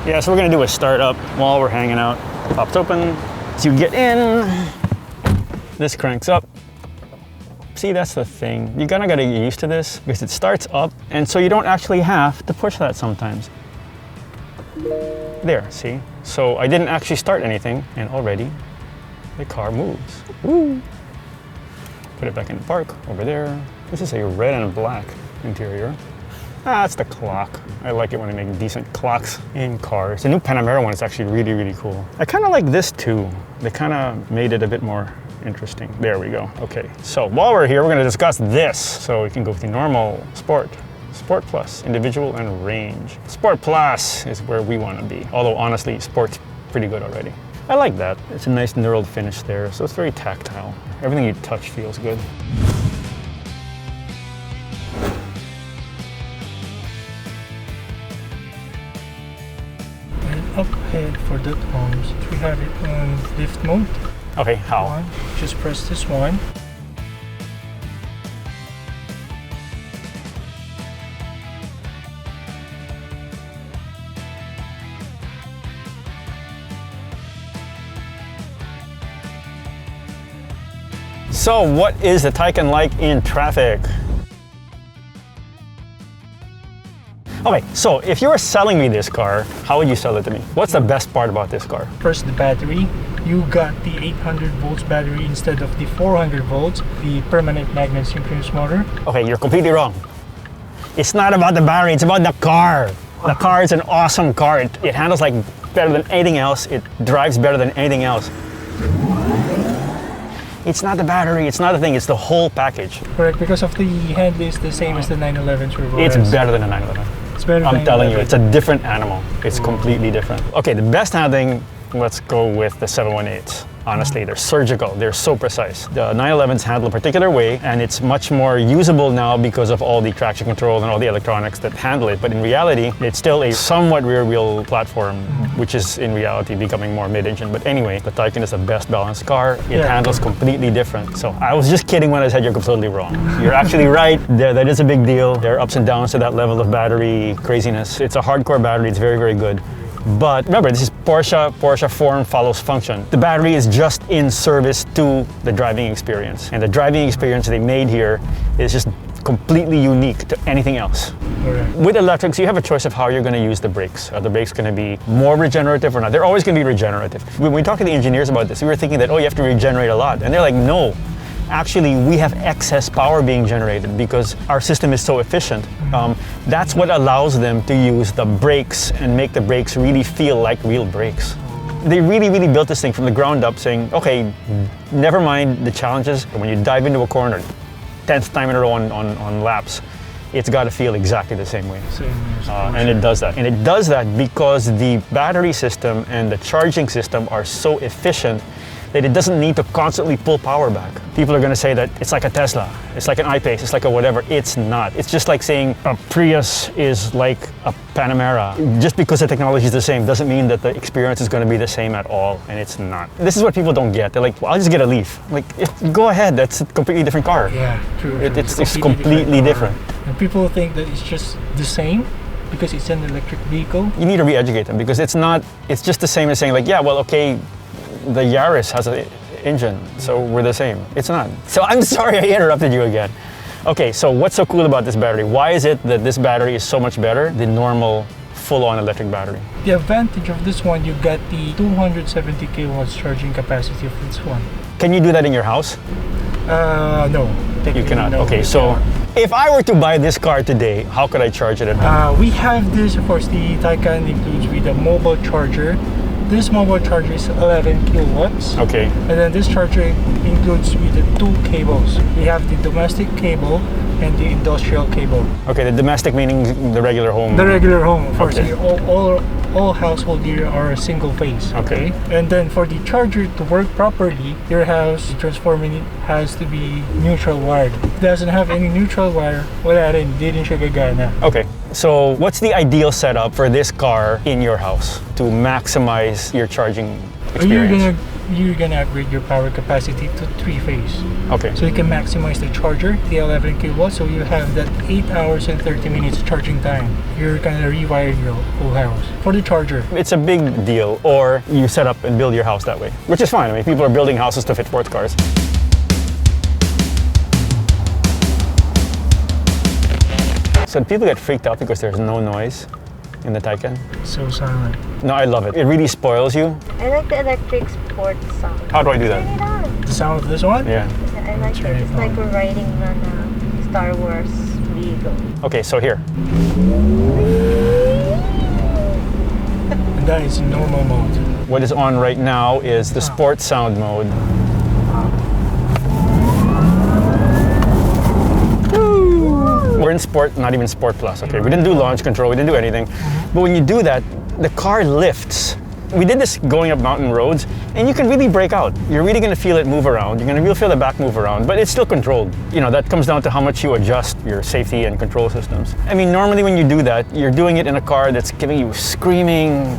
Yeah, so we're gonna do a startup while we're hanging out. Pops open, so you get in, this cranks up. See, that's the thing. You gotta get used to this because it starts up, and so you don't actually have to push that sometimes. There, see? So I didn't actually start anything, and already the car moves. Woo! Put it back in the park, over there. This is a red and black interior. Ah, that's the clock. I like it when they make decent clocks in cars. The new Panamera one is actually really, really cool. I kind of like this too. They kind of made it a bit more interesting. There we go. Okay, so while we're here, we're going to discuss this. So we can go with the normal, sport, sport plus, individual, and range. Sport plus is where we want to be. Although honestly, sport's pretty good already. I like that. It's a nice knurled finish there, so it's very tactile. Everything you touch feels good. Up ahead for the arms, we have it on lift mode. Okay, how? Just press this one. So what is the Taycan like in traffic? Okay, so if you were selling me this car, how would you sell it to me? What's the best part about this car? First, the battery. You got the 800 volts battery instead of the 400 volts, the permanent magnet synchronous motor. Okay, you're completely wrong. It's not about the battery, it's about the car. The car is an awesome car. It handles like better than anything else. It drives better than anything else. It's not the battery, it's not the thing, it's the whole package. Correct, because of the handle is the same as the 911 Turbo. It's better than the 911. It's better I'm telling you, it's a different animal. It's completely different. Okay, the best handling, let's go with the 718s. Honestly, they're surgical, they're so precise. The 911s handle a particular way, and it's much more usable now because of all the traction control and all the electronics that handle it. But in reality, it's still a somewhat rear-wheel platform, which is in reality becoming more mid-engine. But anyway, the Taycan is the best balanced car. It handles completely different. So I was just kidding when I said you're completely wrong. You're actually right. That is a big deal. There are ups and downs to that level of battery craziness. It's a hardcore battery. It's very, very good. But remember, this is Porsche. Porsche form follows function. The battery is just in service to the driving experience. And the driving experience they made here is just completely unique to anything else. Correct. With electrics, you have a choice of how you're going to use the brakes. Are the brakes going to be more regenerative or not? They're always going to be regenerative. When we talk to the engineers about this, we were thinking that, oh, you have to regenerate a lot. And they're like, no. Actually, we have excess power being generated because our system is so efficient. That's what allows them to use the brakes and make the brakes really feel like real brakes. They really, really built this thing from the ground up saying, okay, never mind the challenges. When you dive into a corner, 10th time in a row on laps, it's got to feel exactly the same way. And it does that. And it does that because the battery system and the charging system are so efficient that it doesn't need to constantly pull power back. People are going to say that it's like a Tesla, it's like an I-Pace, it's like a whatever. It's not. It's just like saying a Prius is like a Panamera. Just because the technology is the same doesn't mean that the experience is going to be the same at all, and it's not. This is what people don't get. They're like, well, I'll just get a Leaf. Like, go ahead, that's a completely different car. Yeah, true. It's completely different. And people think that it's just the same because it's an electric vehicle. You need to re-educate them because it's not, it's just the same as saying like, yeah, well, okay, the Yaris has an engine, so we're the same. It's not. So I'm sorry I interrupted you again. Okay, so what's so cool about this battery? Why is it that this battery is so much better than normal full-on electric battery? The advantage of this one, you got the 270 kilowatts charging capacity of this one. Can you do that in your house? No. You cannot. No, okay, so if I were to buy this car today, how could I charge it at home? We have this, of course, the Taycan includes with a mobile charger. This mobile charger is 11 kilowatts. Okay. And then this charger includes with the two cables. We have the domestic cable and the industrial cable. Okay, the domestic meaning the regular home. The regular home, of course. Okay. All household here are single phase. Okay. And then for the charger to work properly, your house transforming it has to be neutral wired. If it doesn't have any neutral wire, wala rin, di rin siya gagana. Okay. So what's the ideal setup for this car in your house to maximize your charging experience. You're gonna upgrade your power capacity to 3-phase. Okay. So you can maximize the charger, the 11 kilowatts, so you have that 8 hours and 30 minutes charging time. You're gonna rewire your whole house for the charger. It's a big deal, or you set up and build your house that way, which is fine. I mean, people are building houses to fit sports cars. So people get freaked out because there's no noise in the Taycan. So silent. No, I love it. It really spoils you. I like the electric sports sound. How do I do Turn that? it on. The sound of this one? Yeah. I like Turn it. it It's like on. we're riding on a Star Wars vehicle. Okay, so here. And that is normal mode. What is on right now is the sports sound mode. We're in sport, not even sport plus, okay? We didn't do launch control, we didn't do anything. But when you do that, the car lifts. We did this going up mountain roads, and you can really break out. You're really gonna feel it move around. You're gonna really feel the back move around, but it's still controlled. You know, that comes down to how much you adjust your safety and control systems. I mean, normally when you do that, you're doing it in a car that's giving you screaming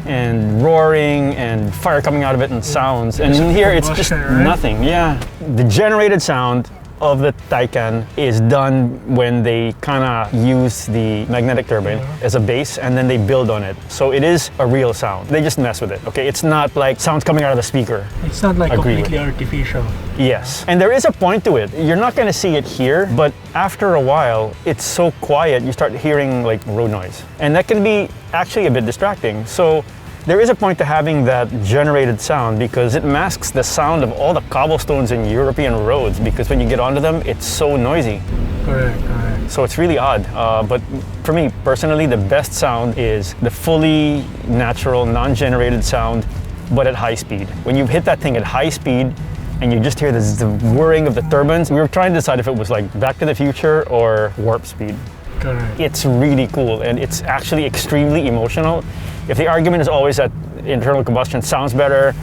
and roaring and fire coming out of it and sounds. And in here, it's just Combustion, right? nothing, yeah. The generated sound of the Taycan is done when they kind of use the magnetic turbine as a base and then they build on it. So it is a real sound. They just mess with it, okay? It's not like sounds coming out of the speaker. It's not like Agree with completely artificial. Yes. And there is a point to it. You're not going to see it here, but after a while, it's so quiet, you start hearing like road noise. And that can be actually a bit distracting. So there is a point to having that generated sound because it masks the sound of all the cobblestones in European roads because when you get onto them, it's so noisy. Correct, correct. So it's really odd. But for me, personally, the best sound is the fully natural, non-generated sound, but at high speed. When you hit that thing at high speed and you just hear the whirring of the turbines, we were trying to decide if it was like Back to the Future or Warp Speed. Correct. It's really cool and it's actually extremely emotional. If the argument is always that internal combustion sounds better,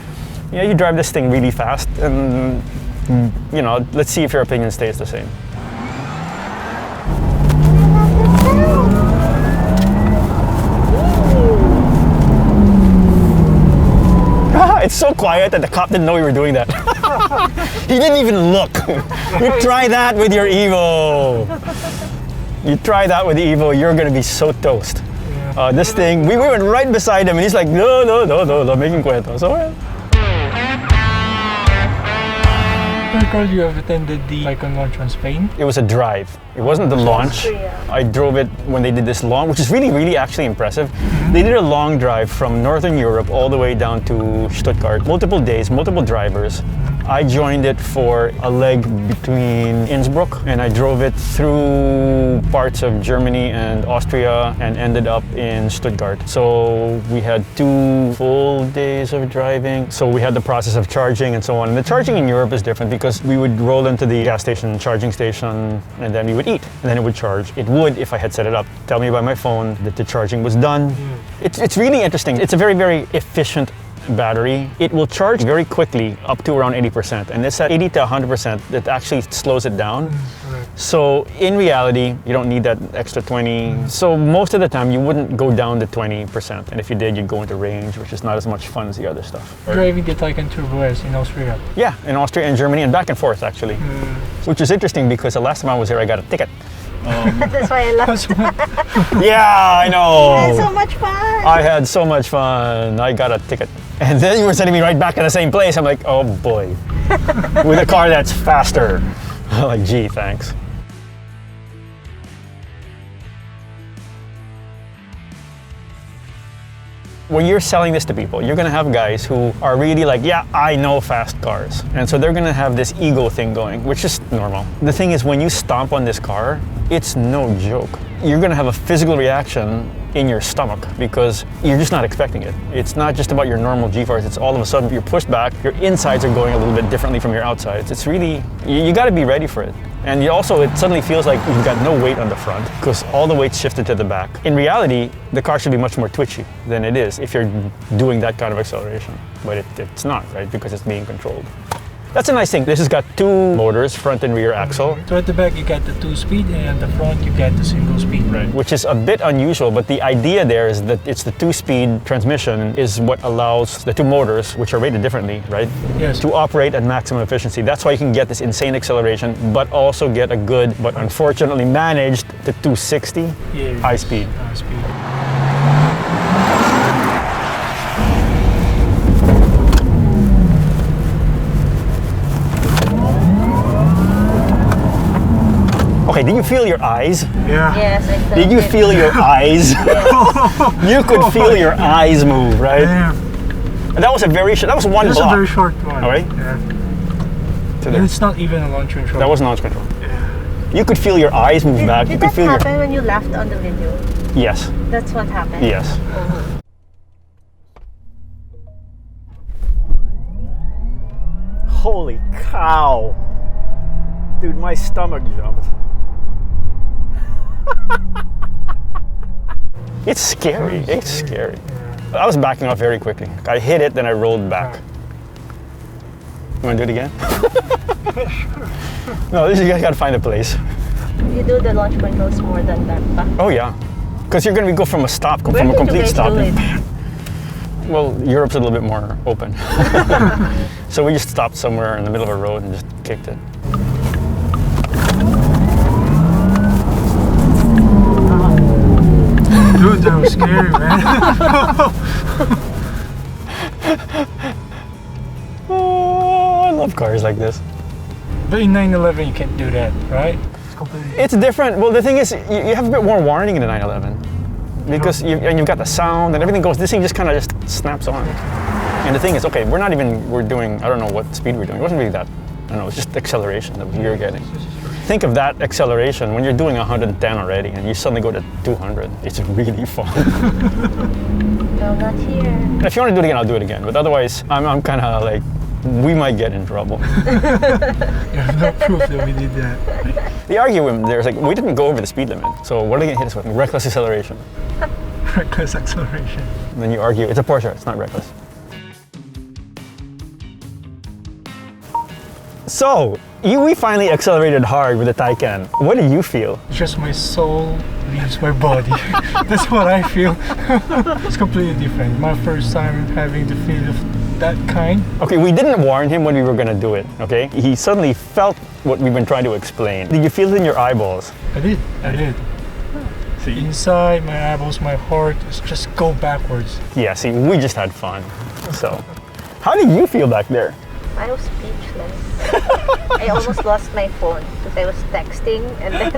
you know, you drive this thing really fast and, you know, let's see if your opinion stays the same. It's so quiet that the cop didn't know we were doing that. He didn't even look. You try that with your Evo. You try that with the Evo, you're gonna be so toast. This thing, we went right beside him and he's like, no, making cuentos. So, I recall you have attended the Taycan launch on Spain. it was a drive. It wasn't the launch. Austria. I drove it when they did this long, which is really, really actually impressive. They did a long drive from Northern Europe all the way down to Stuttgart. Multiple days, multiple drivers. I joined it for a leg between Innsbruck and I drove it through parts of Germany and Austria and ended up in Stuttgart. So we had 2 full days of driving. So we had the process of charging and so on. And the charging in Europe is different because we would roll into the gas station, charging station, and then we would eat. And then it would charge. It would, if I had set it up, tell me by my phone that the charging was done. It's really interesting. It's a very, very efficient battery. It will charge very quickly up to around 80%, and it's at 80 to 100% that actually slows it down. So in reality, you don't need that extra 20. So most of the time you wouldn't go down to 20%, and if you did, you'd go into range, which is not as much fun as the other stuff. Driving the Taycan Turbo S in Austria. Yeah, in Austria and Germany and back and forth actually, which is interesting because the last time I was there, I got a ticket. That's why I love it. Yeah, I know. I had so much fun. I had so much fun. I got a ticket. And then you were sending me right back to the same place. I'm like, oh boy. With a car that's faster. I'm like, gee, thanks. When you're selling this to people, you're gonna have guys who are really like, yeah, I know fast cars. And so they're gonna have this ego thing going, which is normal. The thing is, when you stomp on this car, it's no joke. You're gonna have a physical reaction in your stomach because you're just not expecting it. It's not just about your normal G-force, it's all of a sudden you're pushed back, your insides are going a little bit differently from your outsides. It's really, you gotta be ready for it. And you also, it suddenly feels like you've got no weight on the front because all the weight's shifted to the back. In reality, the car should be much more twitchy than it is if you're doing that kind of acceleration. But it's not, right? Because it's being controlled. That's a nice thing. This has got two motors, front and rear axle. So at the back you got the 2-speed, and at the front you got the single speed. Right. Which is a bit unusual, but the idea there is that it's the 2-speed transmission is what allows the two motors, which are rated differently, right? Yes. To operate at maximum efficiency. That's why you can get this insane acceleration, but also get a good, but unfortunately managed to 260 high speed. High speed. Okay, did you feel your eyes? Yeah. Yes, I felt Did you it. feel your eyes? You could feel your eyes move, right? Yeah. And that was a very short, that was one That's block. a very short one. All right. Yeah. To And there. it's not even a launch control. That was launch control. Yeah. You could feel your eyes move back. You Did could that feel happen when you laughed on the video? your... Yes, That's what happened? yes. Oh. Holy cow. Dude, my stomach jumped. It's scary, it's scary. I was backing off very quickly. I hit it, then I rolled back. You wanna do it again? No, you guys gotta find a place. You do the launch controls more than that, pa? Oh yeah, because you're gonna go from a stop, Where from a did you complete guys stop. do it? Well, Europe's a little bit more open. So we just stopped somewhere in the middle of a road and just kicked it. Dude, that was scary, man. Oh, I love cars like this. But in 911 you can't do that, right? It's completely. It's different. Well, the thing is, you have a bit more warning in the 911 because you've got the sound and everything goes. This thing just kind of just snaps on. And the thing is, okay, we're doing. I don't know what speed we're doing. It wasn't really that. I don't know. It's just acceleration that we were getting. Think of that acceleration when you're doing 110 already and you suddenly go to 200. It's really fun. No, not here. If you want to do it again, I'll do it again. But otherwise, I'm kind of like, we might get in trouble. You have no proof that we did that. The argument there is like, we didn't go over the speed limit. So what are they going to hit us with? Reckless acceleration. Reckless acceleration. And then you argue, it's a Porsche, it's not reckless. So, we finally accelerated hard with the Taycan. What do you feel? It's just my soul leaves my body. That's what I feel. It's completely different. My first time having the feel of that kind. Okay, we didn't warn him when we were gonna do it, okay? He suddenly felt what we've been trying to explain. Did you feel it in your eyeballs? I did. See? Inside my eyeballs, my heart is just go backwards. Yeah, see, we just had fun. So, how did you feel back there? I was speechless. I almost lost my phone because I was texting and then.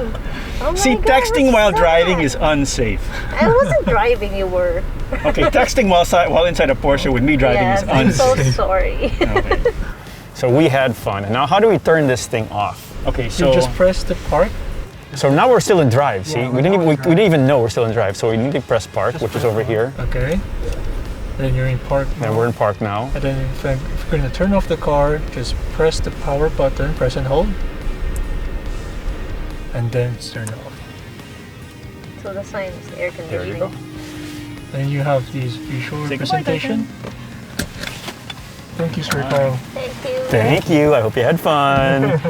Oh my See, God, texting what's while that? driving is unsafe. I wasn't driving, you were. Okay, texting while inside a Porsche with me driving Yes, is I'm so unsafe. sorry. Okay. So we had fun. And now how do we turn this thing off? Okay, You so just press the park. so now we're still in drive, see? Yeah, we didn't even know we're still in drive. So we need to press park, which is over here. Okay. Then you're in park. And we're in park now. And then if you're gonna turn off the car, just press the power button, press and hold. And then it's turned off. So the sign is air There you go. conditioning. Then you have this visual Say goodbye, representation. Thank you, Sir Carl. Thank you. Thank you. I hope you had fun.